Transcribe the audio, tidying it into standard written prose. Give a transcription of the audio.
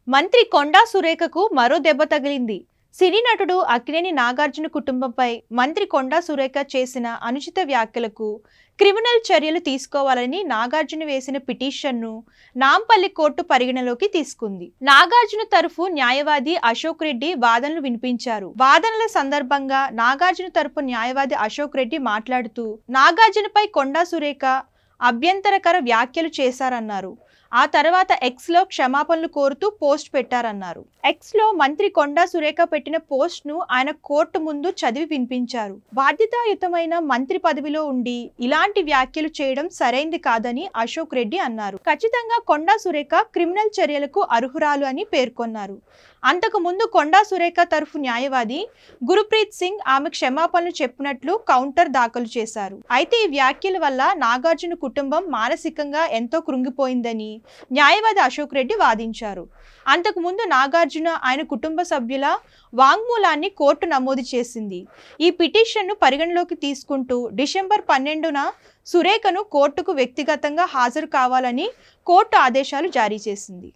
మంత్రి కొండా సురేఖకు మరో దెబ్బ తగిలింది. సినీ నటుడు అక్కినేని నాగార్జున కుటుంబంపై మంత్రి కొండా సురేఖ చేసిన అనుచిత వ్యాఖ్యలకు క్రిమినల్ చర్యలు తీసుకోవాలని నాగార్జున వేసిన పిటిషన్ను నాంపల్లి కోర్టు పరిగణలోకి తీసుకుంది. నాగార్జున తరఫు న్యాయవాది అశోక్ రెడ్డి వాదనలు వినిపించారు. వాదనల సందర్భంగా నాగార్జున తరఫు న్యాయవాది అశోక్ రెడ్డి మాట్లాడుతూ నాగార్జునపై కొండా సురేఖ అభ్యంతరకర వ్యాఖ్యలు చేశారన్నారు. ఆ తర్వాత ఎక్స్ లో క్షమాపణలు కోరుతూ పోస్ట్ పెట్టారన్నారు. ఎక్స్ లో మంత్రి కొండా సురేఖ పెట్టిన పోస్ట్ ను ఆయన కోర్టు ముందు చదివి వినిపించారు. బాధ్యతాయుతమైన మంత్రి పదవిలో ఉండి ఇలాంటి వ్యాఖ్యలు చేయడం సరైంది కాదని అశోక్ రెడ్డి అన్నారు. ఖచ్చితంగా కొండా సురేఖ క్రిమినల్ చర్యలకు అర్హురాలు అని పేర్కొన్నారు. అంతకు ముందు కొండా సురేఖ తరఫు న్యాయవాది గురుప్రీత్ సింగ్ ఆమె క్షమాపణలు చెప్పినట్లు కౌంటర్ దాఖలు చేశారు. అయితే ఈ వ్యాఖ్యల వల్ల నాగార్జున కుటుంబం మానసికంగా ఎంతో కృంగిపోయిందని న్యాయవాది అశోక్ రెడ్డి వాదించారు. అంతకు ముందు నాగార్జున ఆయన కుటుంబ సభ్యుల వాంగ్మూలాన్ని కోర్టు నమోదు చేసింది. ఈ పిటిషన్ను పరిగణలోకి తీసుకుంటూ డిసెంబర్ 12న సురేఖను కోర్టుకు వ్యక్తిగతంగా హాజరు కావాలని కోర్టు ఆదేశాలు జారీ చేసింది.